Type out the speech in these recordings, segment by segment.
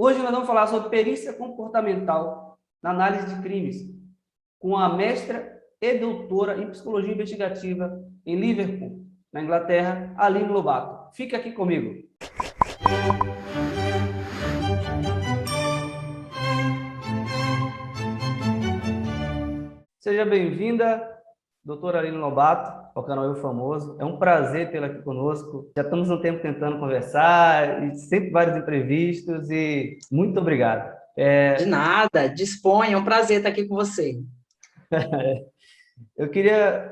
Hoje nós vamos falar sobre perícia comportamental na análise de crimes, com a mestra e doutora em psicologia investigativa em Liverpool, na Inglaterra, Aline Lobato. Fica aqui comigo. Seja bem-vinda, doutora Aline Lobato, ao canal Eu Famoso. É um prazer tê-la aqui conosco. Já estamos um tempo tentando conversar, e sempre vários imprevistos, e muito obrigado. De nada, disponha, é um prazer estar aqui com você.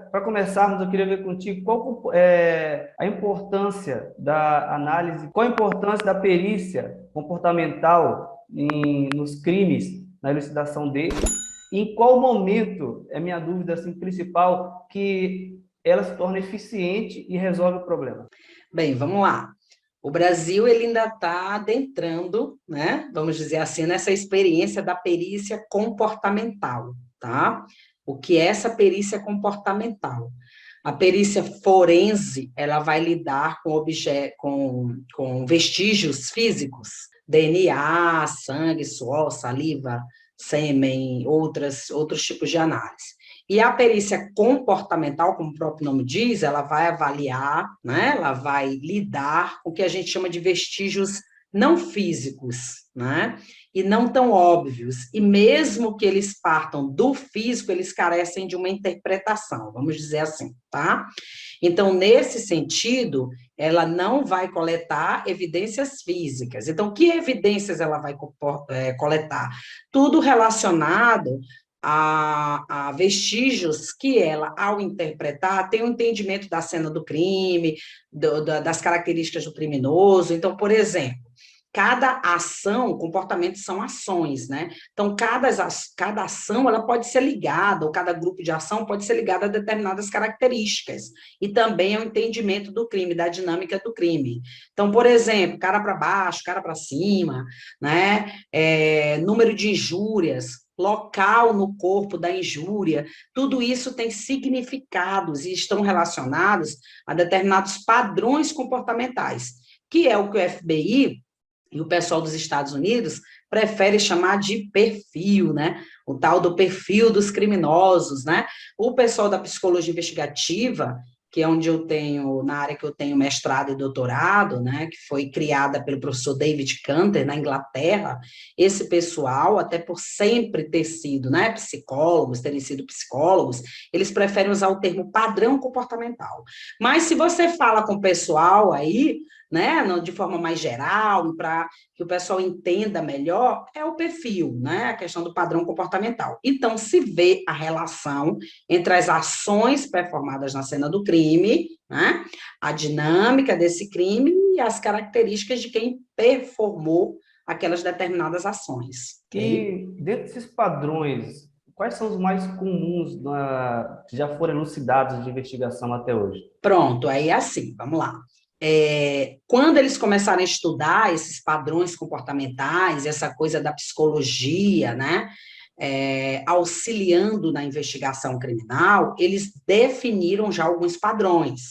Para começarmos, eu queria ver contigo qual é a importância da análise, qual a importância da perícia comportamental nos crimes, na elucidação deles, e em qual momento, é minha dúvida assim, principal, que ela se torna eficiente e resolve o problema. Bem, vamos lá. O Brasil ele ainda está adentrando, né, vamos dizer assim, nessa experiência da perícia comportamental, tá? O que é essa perícia comportamental? A perícia forense, ela vai lidar com vestígios físicos, DNA, sangue, suor, saliva, sêmen, outros tipos de análise. E a perícia comportamental, como o próprio nome diz, ela vai avaliar, né? Ela vai lidar com o que a gente chama de vestígios não físicos, né? E não tão óbvios. E mesmo que eles partam do físico, eles carecem de uma interpretação, vamos dizer assim, tá? Então, nesse sentido, ela não vai coletar evidências físicas. Então, que evidências ela vai coletar? Tudo relacionado a vestígios que ela, ao interpretar, tem um entendimento da cena do crime, das características do criminoso. Então, por exemplo, cada ação, comportamentos são ações, né? Então, cada ação, ela pode ser ligada, ou cada grupo de ação pode ser ligado a determinadas características, e também ao entendimento do crime, da dinâmica do crime. Então, por exemplo, cara para baixo, cara para cima, né? Número de injúrias, local no corpo da injúria, tudo isso tem significados e estão relacionados a determinados padrões comportamentais, que é o que o FBI e o pessoal dos Estados Unidos prefere chamar de perfil, né? O tal do perfil dos criminosos, né? O pessoal da psicologia investigativa, que é onde eu tenho, na área que eu tenho mestrado e doutorado, né, que foi criada pelo professor David Canter, na Inglaterra, esse pessoal, até por sempre ter sido, né, psicólogos, terem sido psicólogos, eles preferem usar o termo padrão comportamental. Mas se você fala com o pessoal aí, né, de forma mais geral, para que o pessoal entenda melhor, é o perfil, né, a questão do padrão comportamental. Então, se vê a relação entre as ações performadas na cena do crime, né, a dinâmica desse crime e as características de quem performou aquelas determinadas ações. Okay? E dentro desses padrões, quais são os mais comuns que já foram elucidados de investigação até hoje? Pronto, aí é assim, vamos lá. Quando eles começaram a estudar esses padrões comportamentais, essa coisa da psicologia, né, auxiliando na investigação criminal, eles definiram já alguns padrões.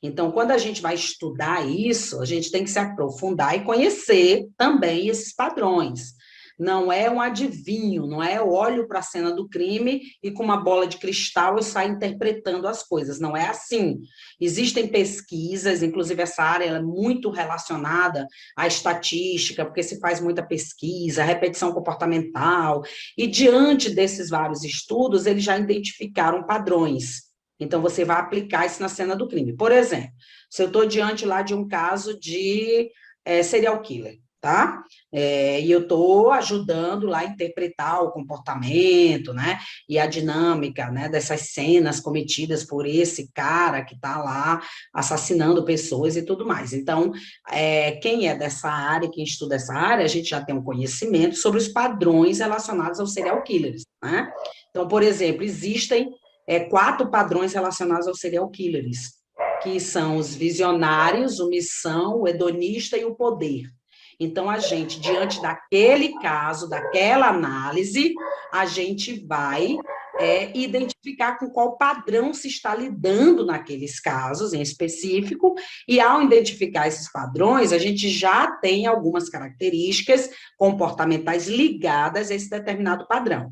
Então, quando a gente vai estudar isso, a gente tem que se aprofundar e conhecer também esses padrões. Não é um adivinho, não é eu olho para a cena do crime e com uma bola de cristal eu saio interpretando as coisas. Não é assim. Existem pesquisas, inclusive essa área é muito relacionada à estatística, porque se faz muita pesquisa, repetição comportamental, e diante desses vários estudos, eles já identificaram padrões. Então, você vai aplicar isso na cena do crime. Por exemplo, se eu estou diante lá de um caso de serial killer, tá? E eu estou ajudando lá a interpretar o comportamento, né? E a dinâmica, né? Dessas cenas cometidas por esse cara que está lá assassinando pessoas e tudo mais. Então, quem é dessa área, quem estuda essa área, a gente já tem um conhecimento sobre os padrões relacionados aos serial killers, né? Então, por exemplo, existem 4 padrões relacionados aos serial killers, que são os visionários, o missão, o hedonista e o poder. Então, a gente, diante daquele caso, daquela análise, a gente vai é identificar com qual padrão se está lidando naqueles casos em específico, e ao identificar esses padrões, a gente já tem algumas características comportamentais ligadas a esse determinado padrão.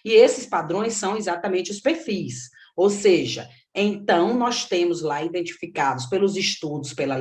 E esses padrões são exatamente os perfis, ou seja, então nós temos lá identificados pelos estudos, pela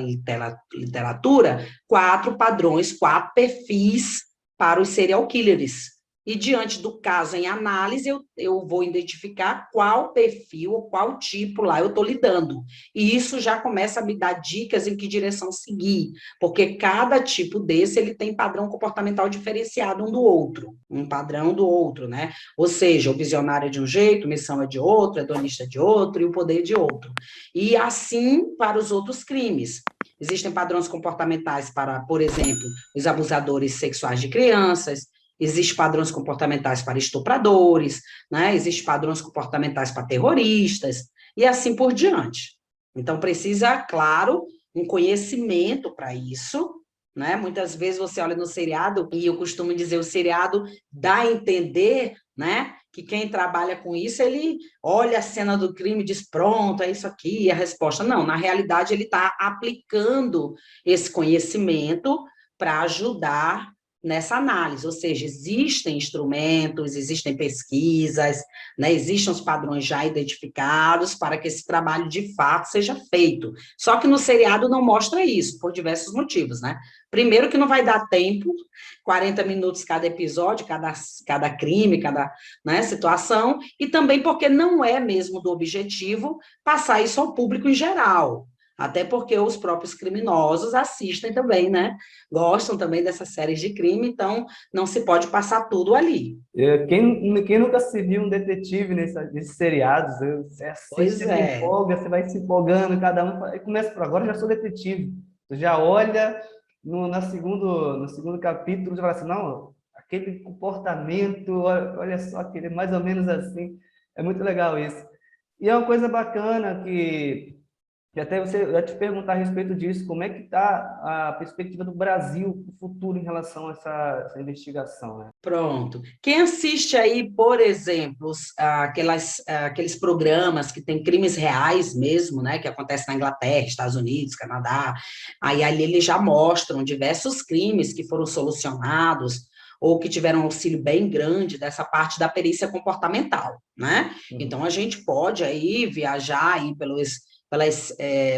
literatura, 4 padrões, 4 perfis para os serial killers. E diante do caso em análise, eu vou identificar qual perfil, ou qual tipo lá eu estou lidando. E isso já começa a me dar dicas em que direção seguir, porque cada tipo desse, ele tem padrão comportamental diferenciado um do outro, um padrão do outro, né? Ou seja, o visionário é de um jeito, missão é de outro, hedonista é de outro, e o poder é de outro. E assim para os outros crimes. Existem padrões comportamentais para, por exemplo, os abusadores sexuais de crianças. Existem padrões comportamentais para estupradores, né? Existem padrões comportamentais para terroristas, e assim por diante. Então, precisa, claro, um conhecimento para isso, né? Muitas vezes você olha no seriado, e eu costumo dizer, o seriado dá a entender, né, que quem trabalha com isso, ele olha a cena do crime e diz, pronto, é isso aqui, é a resposta. Não, na realidade, ele está aplicando esse conhecimento para ajudar nessa análise, ou seja, existem instrumentos, existem pesquisas, né, existem os padrões já identificados para que esse trabalho de fato seja feito. Só que no seriado não mostra isso, por diversos motivos, né? Primeiro que não vai dar tempo, 40 minutos cada episódio, cada crime, cada, né, situação, e também porque não é mesmo do objetivo passar isso ao público em geral. Até porque os próprios criminosos assistem também, né? Gostam também dessas séries de crime, então não se pode passar tudo ali. Quem nunca se viu um detetive nesses seriados? Você assiste, Pois você se é, empolga, você vai se empolgando, cada um aí começa por agora, eu já sou detetive. Você já olha no segundo capítulo, você fala assim, não, aquele comportamento, olha só, aquele mais ou menos assim. É muito legal isso. E é uma coisa bacana que até eu ia te perguntar a respeito disso, como é que está a perspectiva do Brasil para o futuro em relação a essa investigação, né? pronto. Quem assiste aí, por exemplo, aqueles programas que tem crimes reais mesmo, né, que acontecem na Inglaterra, Estados Unidos, Canadá, aí ali eles já mostram diversos crimes que foram solucionados ou que tiveram um auxílio bem grande dessa parte da perícia comportamental, né? Então, a gente pode aí viajar aí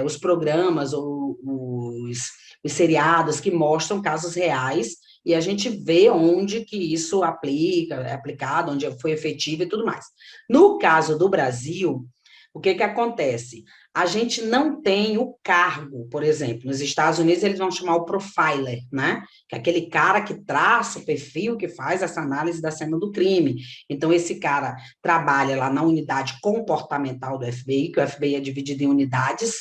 os programas ou os seriados que mostram casos reais e a gente vê onde que isso é aplicado, onde foi efetivo e tudo mais. No caso do Brasil, o que que acontece? A gente não tem o cargo, por exemplo, nos Estados Unidos eles vão chamar o profiler, né? Que é aquele cara que traça o perfil, que faz essa análise da cena do crime. Então, esse cara trabalha lá na unidade comportamental do FBI, que o FBI é dividido em unidades,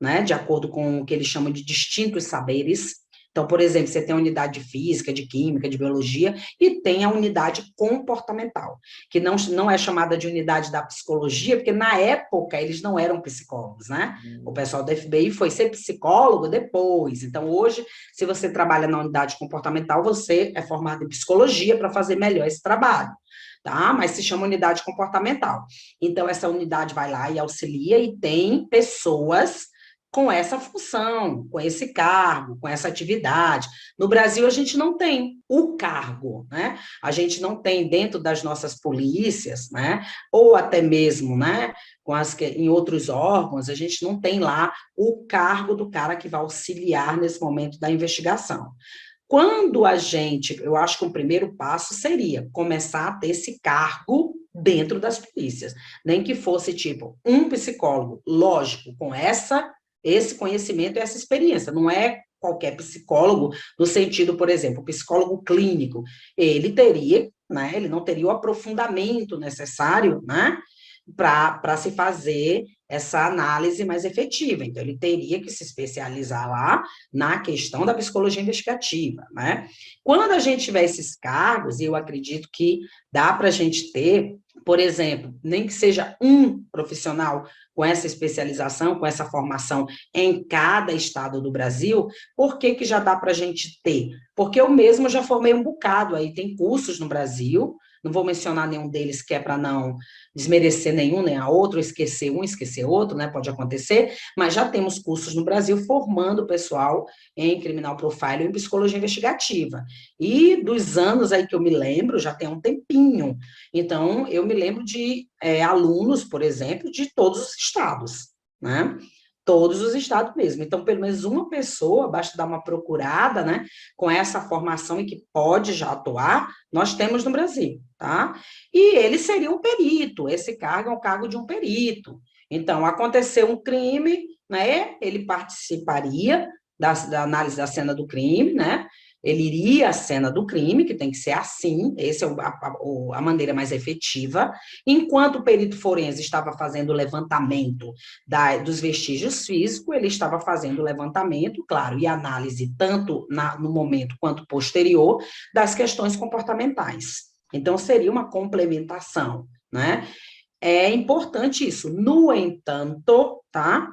né? De acordo com o que eles chamam de distintos saberes. Então, por exemplo, você tem a unidade de física, de química, de biologia, e tem a unidade comportamental, que não é chamada de unidade da psicologia, porque na época eles não eram psicólogos, né? O pessoal da FBI foi ser psicólogo depois. Então, hoje, se você trabalha na unidade comportamental, você é formado em psicologia para fazer melhor esse trabalho. Tá? Mas se chama unidade comportamental. Então, essa unidade vai lá e auxilia, e tem pessoas com essa função, com esse cargo, com essa atividade. No Brasil, a gente não tem o cargo, né? A gente não tem dentro das nossas polícias, né? Ou até mesmo, né? Em outros órgãos, a gente não tem lá o cargo do cara que vai auxiliar nesse momento da investigação. Quando eu acho que o primeiro passo seria começar a ter esse cargo dentro das polícias, nem que fosse tipo um psicólogo, lógico, com esse conhecimento e essa experiência, não é qualquer psicólogo, no sentido, por exemplo, o psicólogo clínico, ele teria, né, ele não teria o aprofundamento necessário, né, para se fazer essa análise mais efetiva. Então, ele teria que se especializar lá na questão da psicologia investigativa, né? Quando a gente tiver esses cargos, e eu acredito que dá para a gente ter, por exemplo, nem que seja um profissional com essa especialização, com essa formação em cada estado do Brasil, por que que já dá para a gente ter? Porque eu mesmo já formei um bocado aí, tem cursos no Brasil, não vou mencionar nenhum deles, que é para não desmerecer nenhum, nem a outro, esquecer um, esquecer outro, né? Pode acontecer, mas já temos cursos no Brasil formando o pessoal em criminal profiling e em psicologia investigativa. E dos anos aí que eu me lembro, já tem um tempinho. Então, eu me lembro de alunos, por exemplo, de todos os estados, né? Todos os estados mesmo. Então, pelo menos uma pessoa, basta dar uma procurada, né, com essa formação e que pode já atuar, nós temos no Brasil, tá? E ele seria um perito, esse cargo é o cargo de um perito. Então, aconteceu um crime, né, ele participaria da análise da cena do crime, né, ele iria à cena do crime, que tem que ser assim, essa é a maneira mais efetiva. Enquanto o perito forense estava fazendo o levantamento dos vestígios físicos, ele estava fazendo o levantamento, claro, e análise tanto no momento quanto posterior das questões comportamentais. Então, seria uma complementação, né? É importante isso. No entanto, tá?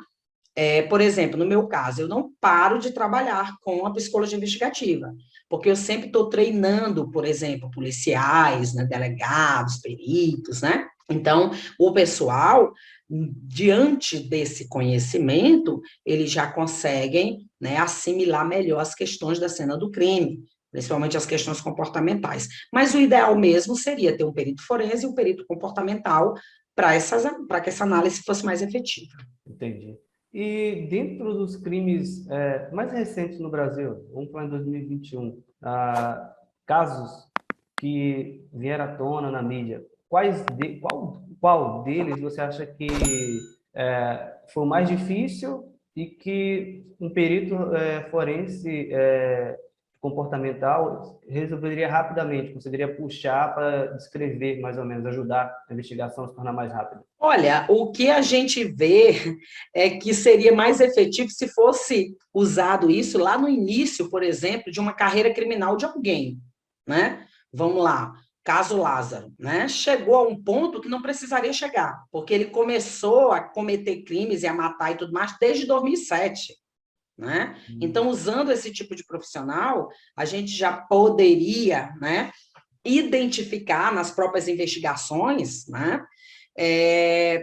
Por exemplo, no meu caso, eu não paro de trabalhar com a psicologia investigativa, porque eu sempre estou treinando, por exemplo, policiais, né, delegados, peritos, né? Então, o pessoal, diante desse conhecimento, eles já conseguem, né, assimilar melhor as questões da cena do crime, principalmente as questões comportamentais. Mas o ideal mesmo seria ter um perito forense e um perito comportamental para que essa análise fosse mais efetiva. Entendi. E dentro dos crimes mais recentes no Brasil, vamos falar em 2021, casos que vieram à tona na mídia, qual deles você acha que foi o mais difícil e que um perito forense comportamental resolveria rapidamente, conseguiria puxar para descrever mais ou menos, ajudar a investigação a se tornar mais rápida? Olha, o que a gente vê é que seria mais efetivo se fosse usado isso lá no início, por exemplo, de uma carreira criminal de alguém, né? Vamos lá, caso Lázaro, né? Chegou a um ponto que não precisaria chegar, porque ele começou a cometer crimes e a matar e tudo mais desde 2007, né? Então, usando esse tipo de profissional, a gente já poderia, né, identificar nas próprias investigações, né,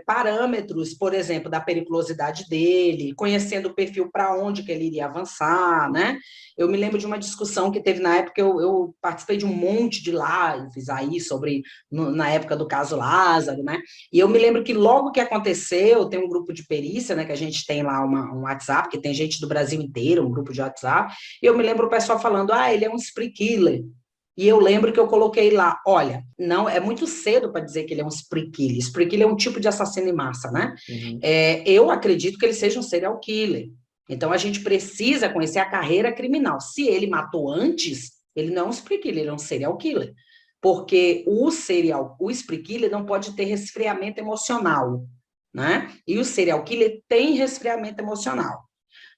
parâmetros, por exemplo, da periculosidade dele, conhecendo o perfil para onde que ele iria avançar, né? Eu me lembro de uma discussão que teve na época, eu participei de um monte de lives aí sobre, na época do caso Lázaro, né? E eu me lembro que logo que aconteceu, tem um grupo de perícia, né, que a gente tem lá um WhatsApp, que tem gente do Brasil inteiro, um grupo de WhatsApp, e eu me lembro o pessoal falando, ele é um spree killer. E eu lembro que eu coloquei lá, olha, não é muito cedo para dizer que ele é um spree killer. Spree killer é um tipo de assassino em massa, né? Uhum. Eu acredito que ele seja um serial killer. Então, a gente precisa conhecer a carreira criminal. Se ele matou antes, ele não é um spree killer, ele é um serial killer. Porque o spree killer não pode ter resfriamento emocional, né? E o serial killer tem resfriamento emocional.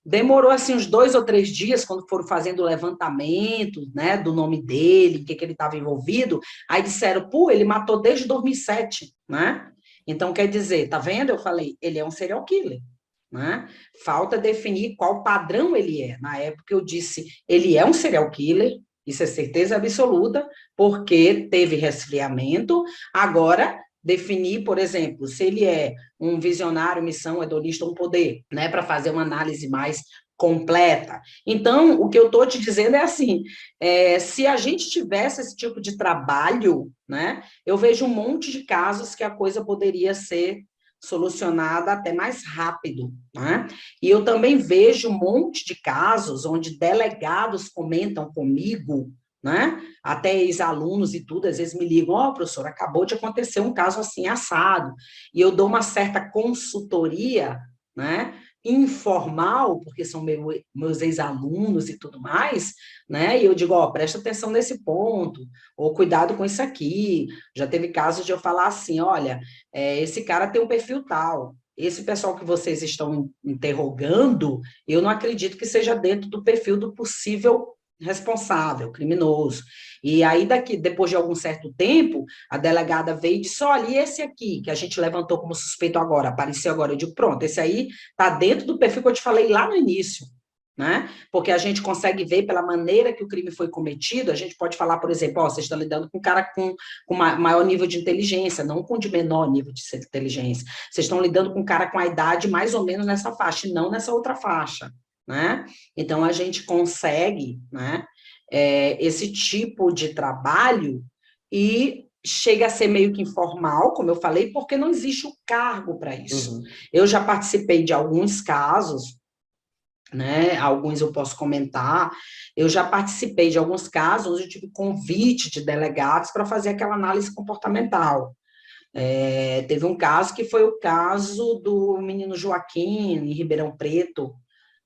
Demorou, assim, uns 2 ou 3 dias, quando foram fazendo o levantamento, né, do nome dele, o que ele estava envolvido, aí disseram, ele matou desde 2007, né? Então, quer dizer, tá vendo? Eu falei, ele é um serial killer, né? Falta definir qual padrão ele é. Na época eu disse, ele é um serial killer, isso é certeza absoluta, porque teve resfriamento, agora definir, por exemplo, se ele é um visionário, missão, hedonista, um poder, né, para fazer uma análise mais completa. Então, o que eu estou te dizendo é assim, se a gente tivesse esse tipo de trabalho, né, eu vejo um monte de casos que a coisa poderia ser solucionada até mais rápido, né? E eu também vejo um monte de casos onde delegados comentam comigo, né? Até ex-alunos e tudo, às vezes me ligam, professor, acabou de acontecer um caso assim, assado. E eu dou uma certa consultoria, né? Informal, porque são meus ex-alunos e tudo mais, né? E eu digo, presta atenção nesse ponto, ou cuidado com isso aqui. Já teve casos de eu falar assim, olha, esse cara tem um perfil tal, esse pessoal que vocês estão interrogando, eu não acredito que seja dentro do perfil do possível responsável, criminoso. E aí, depois de algum certo tempo, a delegada veio e disse, olha, e esse aqui, que a gente levantou como suspeito agora, apareceu agora, eu digo, pronto, esse aí está dentro do perfil que eu te falei lá no início, né? Porque a gente consegue ver pela maneira que o crime foi cometido, a gente pode falar, por exemplo, ó, vocês estão lidando com um cara com maior nível de inteligência, não com de menor nível de inteligência. Vocês estão lidando com um cara com a idade mais ou menos nessa faixa, e não nessa outra faixa, né? Então, a gente consegue, né, esse tipo de trabalho e chega a ser meio que informal, como eu falei, porque não existe o cargo para isso. Uhum. Eu já participei de alguns casos, né? Alguns eu posso comentar. Eu já participei de alguns casos onde eu tive convite de delegados para fazer aquela análise comportamental. Teve um caso que foi o caso do menino Joaquim, em Ribeirão Preto,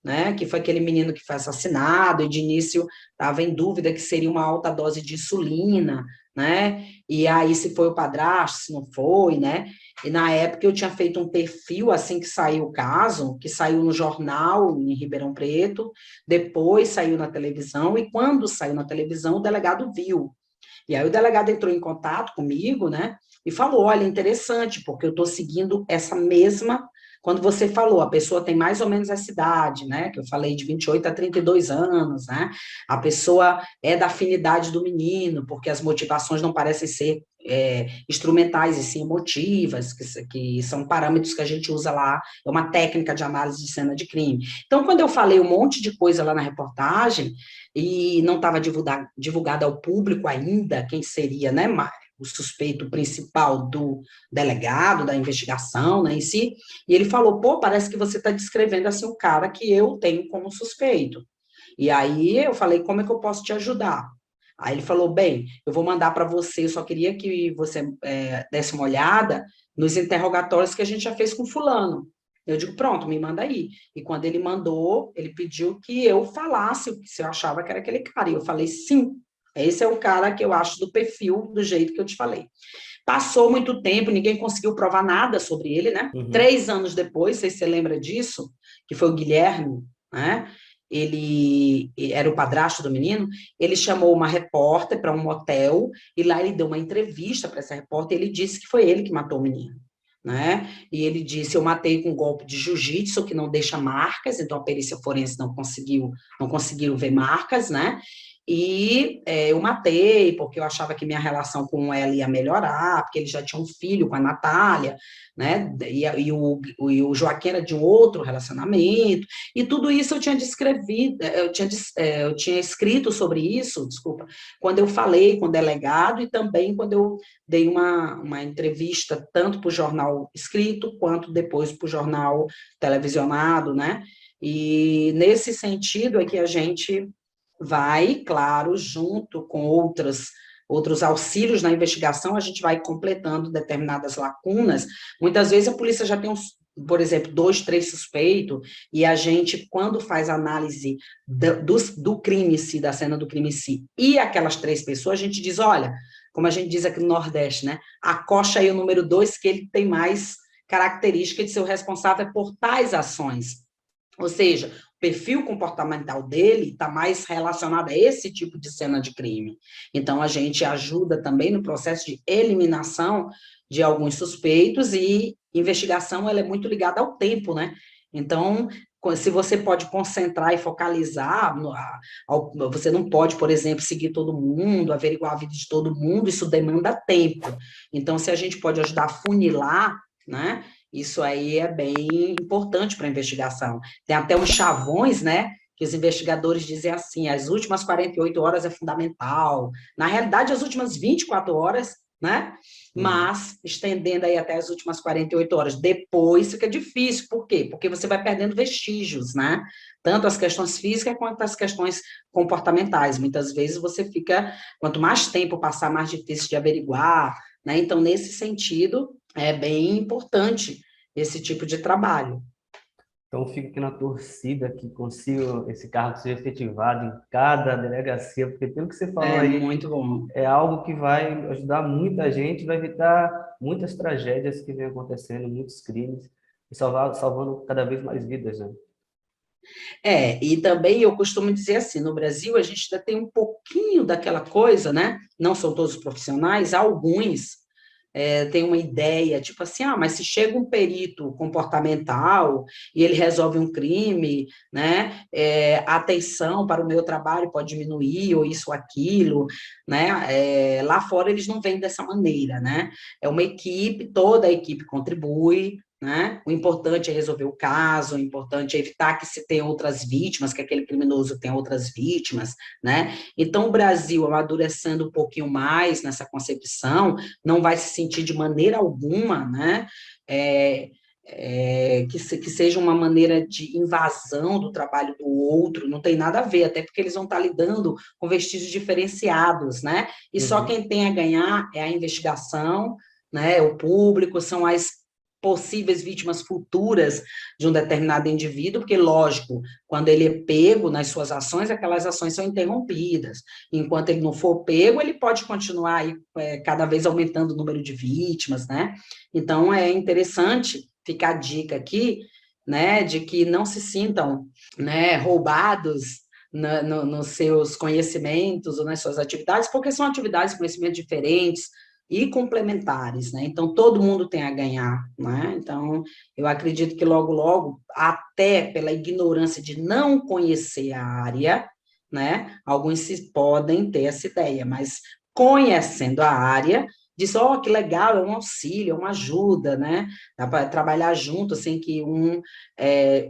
né, que foi aquele menino que foi assassinado, e de início estava em dúvida que seria uma alta dose de insulina, né, e aí se foi o padrasto, se não foi, né, e na época eu tinha feito um perfil, assim que saiu o caso, que saiu no jornal, em Ribeirão Preto, depois saiu na televisão, e quando saiu na televisão, o delegado viu, e aí o delegado entrou em contato comigo, né, e falou, olha, interessante, porque eu estou seguindo essa mesma, quando você falou, a pessoa tem mais ou menos essa idade, né, que eu falei de 28 a 32 anos, né, a pessoa é da afinidade do menino, porque as motivações não parecem ser instrumentais e sim emotivas, que são parâmetros que a gente usa lá, é uma técnica de análise de cena de crime. Então, quando eu falei um monte de coisa lá na reportagem, e não estava divulgada ao público ainda quem seria, né, o suspeito principal do delegado, da investigação, né, em si, e ele falou, pô, parece que você está descrevendo, assim, o cara que eu tenho como suspeito. E aí eu falei, como é que eu posso te ajudar? Aí ele falou, bem, eu vou mandar para você, eu só queria que você desse uma olhada nos interrogatórios que a gente já fez com fulano. Eu digo, pronto, me manda aí. E quando ele mandou, ele pediu que eu falasse se eu achava que era aquele cara. E eu falei, sim, esse é o cara que eu acho do perfil, do jeito que eu te falei. Passou muito tempo, ninguém conseguiu provar nada sobre ele, né? Uhum. 3 anos depois, não sei se você lembra disso, que foi o Guilherme, né? Ele era o padrasto do menino, ele chamou uma repórter para um motel, e lá ele deu uma entrevista para essa repórter, e ele disse que foi ele que matou o menino, né? E ele disse, eu matei com um golpe de jiu-jitsu, que não deixa marcas, então a perícia forense não conseguiu ver marcas, né? E eu matei, porque eu achava que minha relação com ela ia melhorar, porque ele já tinha um filho com a Natália, né? E o Joaquim era de um outro relacionamento, e tudo isso eu tinha descrevido, eu tinha escrito sobre isso, desculpa, quando eu falei com o delegado e também quando eu dei uma entrevista tanto para o jornal escrito quanto depois para o jornal televisionado, né? E nesse sentido é que a gente vai, claro, junto com outros auxílios na investigação, a gente vai completando determinadas lacunas. Muitas vezes a polícia já tem, por exemplo, 2, 3 suspeitos, e a gente, quando faz análise do crime em si, da cena do crime em si, e aquelas 3 pessoas, a gente diz, olha, como a gente diz aqui no Nordeste, né? Acocha aí o número 2, que ele tem mais característica de ser o responsável por tais ações. Ou seja, o perfil comportamental dele está mais relacionado a esse tipo de cena de crime. Então, a gente ajuda também no processo de eliminação de alguns suspeitos, e investigação ela é muito ligada ao tempo, né? Então, se você pode concentrar e focalizar, você não pode, por exemplo, seguir todo mundo, averiguar a vida de todo mundo, isso demanda tempo. Então, se a gente pode ajudar a funilar, né? Isso aí é bem importante para a investigação. Tem até uns chavões, né? Que os investigadores dizem assim, as últimas 48 horas é fundamental. Na realidade, as últimas 24 horas, né? Uhum. Mas estendendo aí até as últimas 48 horas. Depois fica difícil. Por quê? Porque você vai perdendo vestígios, né? Tanto as questões físicas quanto as questões comportamentais. Muitas vezes você fica, quanto mais tempo passar, mais difícil de averiguar, né? Então, nesse sentido, é bem importante esse tipo de trabalho. Então, fico aqui na torcida que consiga esse cargo ser efetivado em cada delegacia, porque pelo que você falou É aí, muito bom. é algo que vai ajudar muita gente, vai evitar muitas tragédias que vêm acontecendo, muitos crimes, e salvando cada vez mais vidas, né? E também eu costumo dizer assim, no Brasil a gente ainda tem um pouquinho daquela coisa, né? Não são todos os profissionais, alguns, tem uma ideia, tipo assim, mas se chega um perito comportamental e ele resolve um crime, né, a atenção para o meu trabalho pode diminuir, ou isso ou aquilo, né, lá fora eles não veem dessa maneira, né, é uma equipe, toda a equipe contribui, né? O importante é resolver o caso, o importante é evitar que se tenha outras vítimas, que aquele criminoso tenha outras vítimas, né? Então, o Brasil, amadurecendo um pouquinho mais nessa concepção, não vai se sentir de maneira alguma, né? Que seja uma maneira de invasão do trabalho do outro, não tem nada a ver, até porque eles vão estar lidando com vestígios diferenciados, né? E só Uhum. quem tem a ganhar é a investigação, né? O público, são as possíveis vítimas futuras de um determinado indivíduo, porque, lógico, quando ele é pego nas suas ações, aquelas ações são interrompidas. Enquanto ele não for pego, ele pode continuar aí, cada vez aumentando o número de vítimas, né? Então, é interessante ficar a dica aqui, né, de que não se sintam, né, roubados nos seus conhecimentos ou nas suas atividades, porque são atividades, conhecimentos diferentes, e complementares, né? Então, todo mundo tem a ganhar, né? Então, eu acredito que logo, logo, até pela ignorância de não conhecer a área, né? Alguns se podem ter essa ideia, mas conhecendo a área, diz, que legal, é um auxílio, é uma ajuda, né? Dá para trabalhar junto, sem que um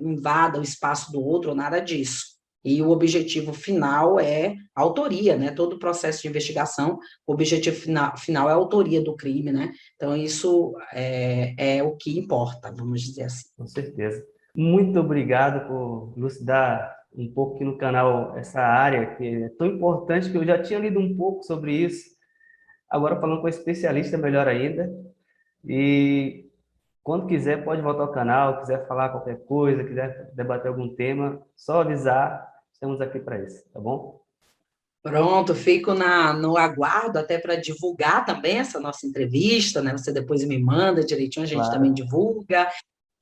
invada o espaço do outro, ou nada disso. E o objetivo final é a autoria, né? Todo o processo de investigação, o objetivo final é a autoria do crime, né? Então, isso é o que importa, vamos dizer assim. Com certeza. Muito obrigado por elucidar um pouco aqui no canal essa área que é tão importante, que eu já tinha lido um pouco sobre isso. Agora falando com um especialista, melhor ainda. E quando quiser, pode voltar ao canal, quiser falar qualquer coisa, quiser debater algum tema, só avisar, estamos aqui para isso, tá bom? Pronto, fico no aguardo até para divulgar também essa nossa entrevista, né? Você depois me manda direitinho, a gente também Claro. divulga.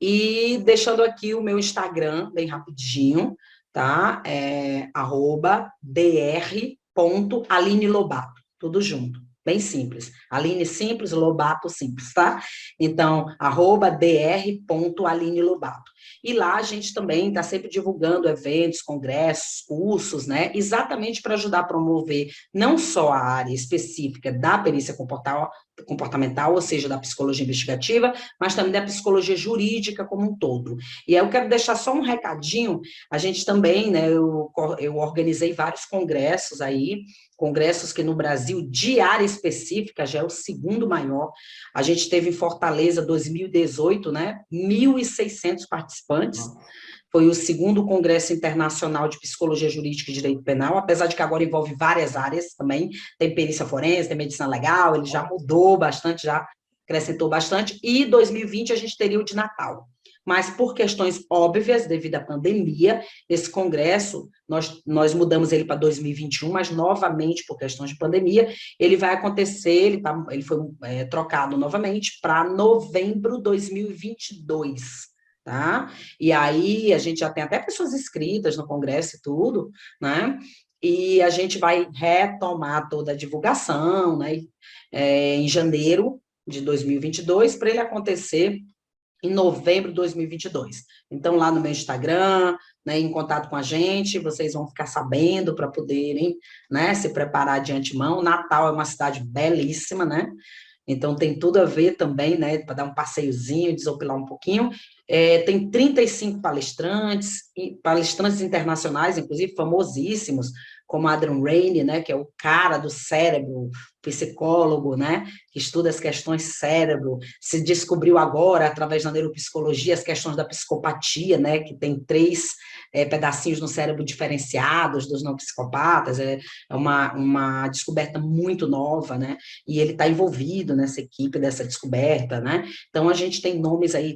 E deixando aqui o meu Instagram, bem rapidinho, tá? @dr.Aline Lobato, tudo junto, bem simples. Aline simples, Lobato simples, tá? Então, @dr.Aline Lobato. E lá a gente também está sempre divulgando eventos, congressos, cursos, né? Exatamente para ajudar a promover não só a área específica da perícia comportamental, ou seja, da psicologia investigativa, mas também da psicologia jurídica como um todo. E aí eu quero deixar só um recadinho, a gente também, né, eu organizei vários congressos aí, congressos que no Brasil, de área específica, já é o segundo maior. A gente teve em Fortaleza, 2018, né, 1.600 participantes. Foi o segundo Congresso Internacional de Psicologia Jurídica e Direito Penal, apesar de que agora envolve várias áreas também, tem perícia forense, tem medicina legal, ele já mudou bastante, já acrescentou bastante, e 2020 a gente teria o de Natal. Mas por questões óbvias, devido à pandemia, esse congresso, nós mudamos ele para 2021, mas novamente, por questões de pandemia, ele vai acontecer, ele foi trocado novamente para novembro de 2022. Tá? E aí a gente já tem até pessoas inscritas no congresso e tudo, né? E a gente vai retomar toda a divulgação, né? Em janeiro de 2022, para ele acontecer em novembro de 2022. Então, lá no meu Instagram, né, em contato com a gente, vocês vão ficar sabendo para poderem, né, se preparar de antemão. Natal é uma cidade belíssima, né? Então, tem tudo a ver também, né, para dar um passeiozinho, desopilar um pouquinho. Tem 35 palestrantes, palestrantes internacionais, inclusive famosíssimos, como Adrian Raine, né, que é o cara do cérebro, psicólogo, né, que estuda as questões cérebro, se descobriu agora, através da neuropsicologia, as questões da psicopatia, né, que tem 3 pedacinhos no cérebro diferenciados dos não psicopatas, é uma descoberta muito nova, né, e ele está envolvido nessa equipe dessa descoberta, né, então a gente tem nomes aí,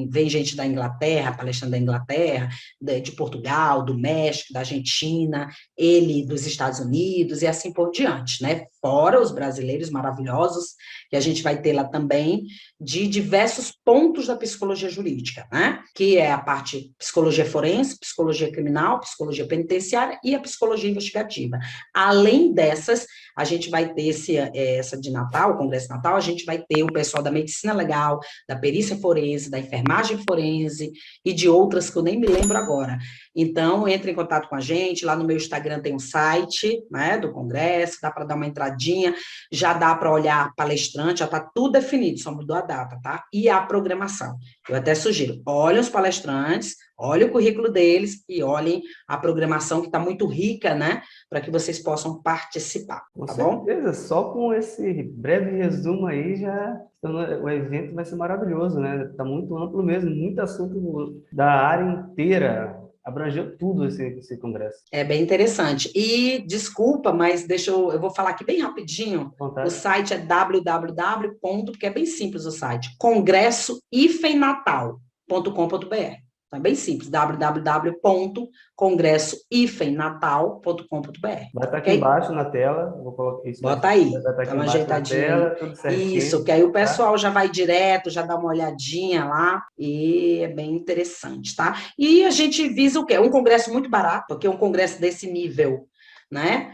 vem gente da Inglaterra, palestrante da Inglaterra, de Portugal, do México, da Argentina, ele dos Estados Unidos, e assim por diante, né? fora os brasileiros maravilhosos, que a gente vai ter lá também, de diversos pontos da psicologia jurídica, né? Que é a parte psicologia forense, psicologia criminal, psicologia penitenciária e a psicologia investigativa. Além dessas, a gente vai ter essa de Natal, o Congresso de Natal, a gente vai ter o pessoal da medicina legal, da perícia forense, da enfermagem forense e de outras que eu nem me lembro agora. Então, entre em contato com a gente, lá no meu Instagram tem um site, né, do Congresso, dá para dar uma entradinha, já dá para olhar palestrante, já está tudo definido, só mudou a data, tá? E a programação. Eu até sugiro, olhem os palestrantes, olhem o currículo deles e olhem a programação que está muito rica, né, para que vocês possam participar, Com tá bom? certeza, só com esse breve resumo aí já o evento vai ser maravilhoso, né? Está muito amplo mesmo, muito assunto da área inteira, abrangeu tudo esse congresso. É bem interessante. E, desculpa, mas eu vou falar aqui bem rapidinho. O Vontade. site é www. Porque é bem simples o site, congresso-natal.com.br. Então, é bem simples, www.congresso-natal.com.br, Vai estar aqui ok? embaixo na tela, vou colocar isso, vai Bota aí, estar dá aqui uma embaixo na ajeitadinha aí. tela, tudo Isso, certinho, que aí o tá? pessoal já vai direto, já dá uma olhadinha lá, e é bem interessante, tá? E a gente visa o quê? Um congresso muito barato, porque um congresso desse nível, né?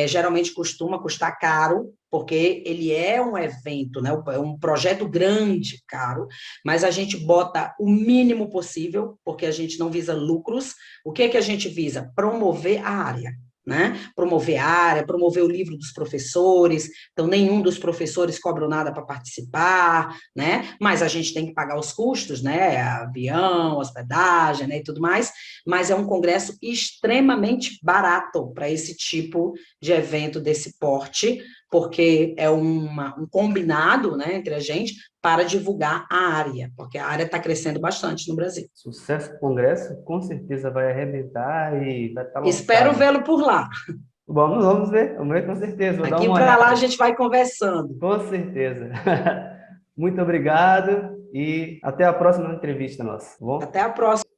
Geralmente costuma custar caro, porque ele é um evento, né? É um projeto grande, caro, mas a gente bota o mínimo possível, porque a gente não visa lucros. O que é que a gente visa? Promover a área. Né? Promover a área, promover o livro dos professores, então nenhum dos professores cobra nada para participar, né? Mas a gente tem que pagar os custos, né? Avião, hospedagem, né? E tudo mais, mas é um congresso extremamente barato para esse tipo de evento desse porte, porque é um combinado, né, entre a gente para divulgar a área, porque a área está crescendo bastante no Brasil. Sucesso do congresso, com certeza vai arrebentar e vai estar Espero lotado. vamos lá. Vamos ver com certeza, vou dar Aqui uma para lá a olhada. gente vai conversando. Com certeza. Muito obrigado e até a próxima entrevista nossa, tá bom? Até a próxima.